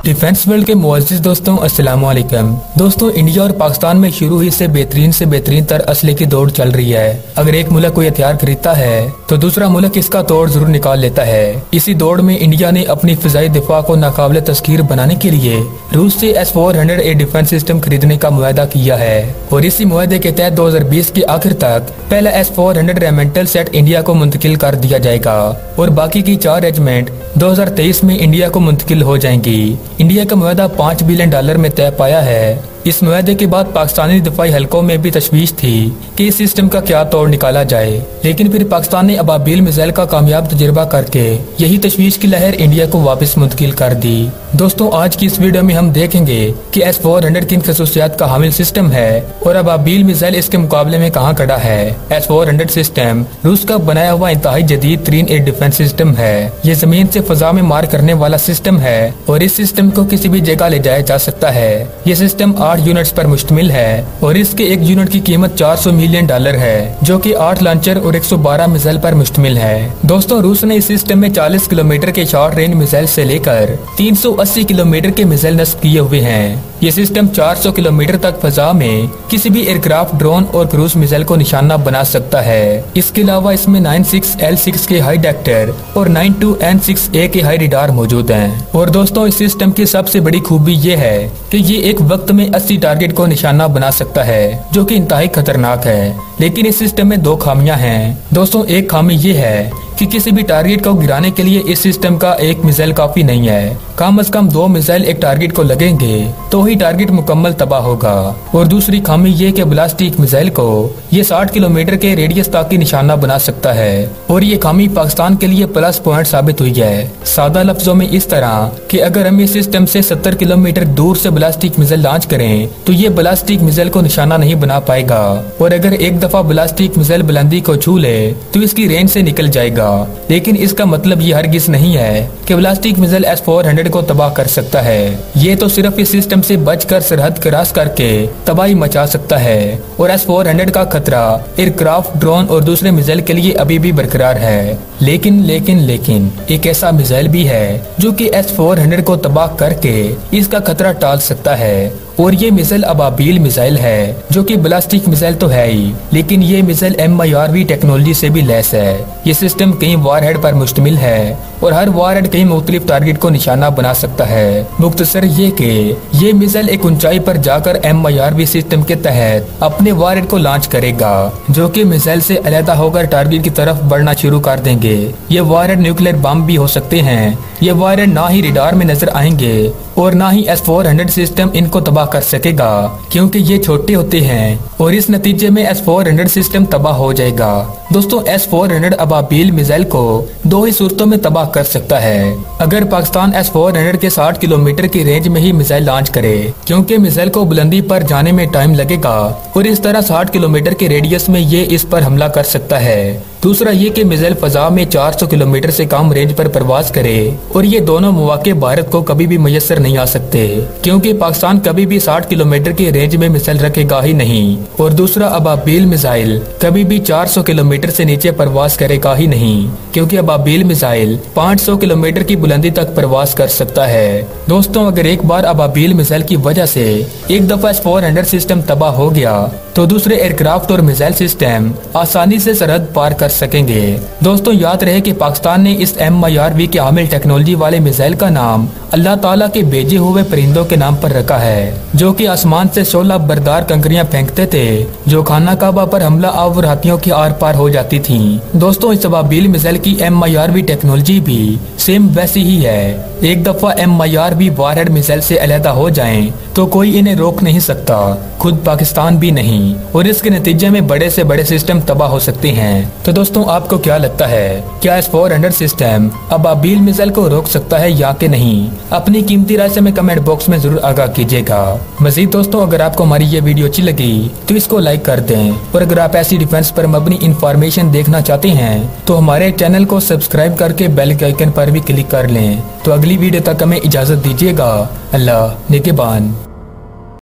Defence world के मुअज़्ज़िज़ दोस्तों, अस्सलाम वालेकुम। दोस्तों, इंडिया और पाकिस्तान में शुरू ही से बेहतरीन तर असले की दौड़ चल रही है। अगर एक मुल्क कोई हथियार खरीदता है तो दूसरा मुल्क इसका तोड़ जरूर निकाल लेता है। इसी दौड़ में इंडिया ने अपनी फिजाई दिफा को नाकाबिले तस्खीर बनाने के लिए रूस से S-400 एयर डिफेंस सिस्टम खरीदने का मुआहदा किया है और इसी मुआहदे के तहत 2020 के आखिर तक पहला S-400 रेजिमेंटल सेट इंडिया को मुंतकिल कर दिया जाएगा और बाकी की 4 रेजिमेंट 2023 में इंडिया को मुंतकिल हो जाएंगी। इंडिया का मुआहदा $5 बिलियन में तय पाया है। इस मुआहदे के बाद पाकिस्तानी दिफाई हलकों में भी तशवीश थी कि इस सिस्टम का क्या तोड़ निकाला जाए, लेकिन फिर पाकिस्तान ने अबाबील मिसाइल का कामयाब तजुर्बा करके यही तशवीश की लहर इंडिया को वापस मुंतकिल कर दी। दोस्तों, आज की इस वीडियो में हम देखेंगे कि S-400 किन खसूसियात का हामिल सिस्टम है और अबाबील मिसाइल इसके मुकाबले में कहाँ खड़ा है। S-400 सिस्टम रूस का बनाया हुआ इंतहाई जदीद तरीन एयर डिफेंस सिस्टम है। ये जमीन से फजा में मार करने वाला सिस्टम है और इस सिस्टम को किसी भी जगह ले जाया जा सकता है। ये सिस्टम 8 यूनिट्स पर मुश्तमिल है और इसके एक यूनिट की कीमत $400 मिलियन है, जो कि 8 लॉन्चर और 112 मिसाइल पर मुश्तमिल है। दोस्तों, रूस ने इस सिस्टम में 40 किलोमीटर के शॉर्ट रेंज मिसाइल से लेकर 380 किलोमीटर के मिसाइल नस्ब किए हुए हैं। ये सिस्टम 400 किलोमीटर तक फजा में किसी भी एयरक्राफ्ट, ड्रोन और क्रूज मिसाइल को निशाना बना सकता है। इसके अलावा इसमें 96L6 के हाई डेक्टर और 92N6A के हाई रिडार मौजूद हैं। और दोस्तों, इस सिस्टम की सबसे बड़ी खूबी ये है कि ये एक वक्त में 80 टारगेट को निशाना बना सकता है, जो कि इंतहाई खतरनाक है। लेकिन इस सिस्टम में 2 खामियां हैं। दोस्तों, एक खामी ये है कि किसी भी टारगेट को गिराने के लिए इस सिस्टम का एक मिसाइल काफी नहीं है। कम से कम 2 मिसाइल एक टारगेट को लगेंगे तो ही टारगेट मुकम्मल तबाह होगा। और दूसरी खामी ये कि ब्लास्टिक मिसाइल को ये 60 किलोमीटर के रेडियस तक की निशाना बना सकता है और ये खामी पाकिस्तान के लिए प्लस पॉइंट साबित हुई है। सादा लफ्जों में इस तरह कि अगर हम इस सिस्टम से 70 किलोमीटर दूर से ब्लास्टिक मिसाइल लॉन्च करें तो ये ब्लास्टिक मिसाइल को निशाना नहीं बना पाएगा और अगर एक दफा ब्लास्टिक मिसाइल बुलंदी को छू ले तो इसकी रेंज से निकल जाएगा। लेकिन इसका मतलब ये हरगिज नहीं है कि ब्लास्टिक मिसाइल S-400 को तबाह कर सकता है। ये तो सिर्फ इस सिस्टम से बचकर सरहद क्रॉस करके तबाही मचा सकता है और S-400 का खतरा एयरक्राफ्ट, ड्रोन और दूसरे मिसाइल के लिए अभी भी बरकरार है। लेकिन एक ऐसा मिसाइल भी है जो कि S-400 को तबाह करके इसका खतरा टाल सकता है और ये मिसाइल अबाबील मिसाइल है, जो कि ब्लास्टिक मिसाइल तो है ही, लेकिन ये मिसाइल MIRV टेक्नोलॉजी से भी लैस है। ये सिस्टम कई वारहेड पर मुश्तमिल है और हर वारहेड कई मुख्तलिफ टारगेट को निशाना बना सकता है। मुख्तसर ये कि ये मिसाइल एक ऊंचाई पर जाकर MIRV सिस्टम के तहत अपने वारहेड को लॉन्च करेगा, जो कि मिसाइल से अलहदा होकर टारगेट की तरफ बढ़ना शुरू कर देंगे। ये वारहेड न्यूक्लियर बम भी हो सकते हैं। ये वारहेड ना ही रिडार में नजर आएंगे और ना ही S-400 सिस्टम इनको तबाह कर सकेगा, क्योंकि ये छोटे होते हैं और इस नतीजे में S-400 सिस्टम तबाह हो जाएगा। दोस्तों, S-400 अबाबील मिसाइल को 2 ही सूरतों में तबाह कर सकता है। अगर पाकिस्तान S-400 के 60 किलोमीटर की रेंज में ही मिसाइल लॉन्च करे, क्योंकि मिसाइल को बुलंदी पर जाने में टाइम लगेगा और इस तरह 60 किलोमीटर के रेडियस में ये इस पर हमला कर सकता है। दूसरा ये कि मिसाइल फजा में 400 किलोमीटर से कम रेंज पर प्रवास करे और ये दोनों मौके भारत को कभी भी मैसर नहीं आ सकते, क्योंकि पाकिस्तान कभी भी 60 किलोमीटर की रेंज में मिसाइल रखेगा ही नहीं। और दूसरा, अबाबील मिसाइल कभी भी 400 किलोमीटर से नीचे प्रवास करेगा ही नहीं, क्योंकि अबाबील मिसाइल 500 किलोमीटर की बुलंदी तक प्रवास कर सकता है। दोस्तों, अगर एक बार अबाबील मिसाइल की वजह से एक दफा S-400 सिस्टम तबाह हो गया तो दूसरे एयरक्राफ्ट और मिसाइल सिस्टम आसानी से सरहद पार कर सकेंगे। दोस्तों, याद रहे कि पाकिस्तान ने इस MIRV के हामिल टेक्नोलॉजी वाले मिसाइल का नाम अल्लाह ताला के भेजे हुए परिंदों के नाम पर रखा है, जो कि आसमान से शोला बरदार कंकरियां फेंकते थे, जो खाना काबा पर हमला आवर हाथियों की आर पार हो जाती थीं। दोस्तों, इस अबाबील मिसाइल की MIRV टेक्नोलॉजी भी सेम वैसी ही है। एक दफा MIRV वारहेड मिसाइल से अलहदा हो जाएं तो कोई इन्हें रोक नहीं सकता, खुद पाकिस्तान भी नहीं, और इसके नतीजे में बड़े से बड़े सिस्टम तबाह हो सकते हैं। तो दोस्तों, आपको क्या लगता है, क्या S-400 सिस्टम अबाबील मिसाइल को रोक सकता है या कि नहीं? अपनी कीमती राय से हमें कमेंट बॉक्स में जरूर आगाह कीजिएगा। मजीद दोस्तों, अगर आपको हमारी ये वीडियो अच्छी लगी तो इसको लाइक कर दें और अगर आप ऐसी डिफेंस पर मबनी इंफॉर्मेशन देखना चाहते हैं तो हमारे चैनल को सब्सक्राइब करके बेल के आइकन पर भी क्लिक कर लें। तो अगली वीडियो तक हमें इजाजत दीजिएगा। अल्लाह निगहबान।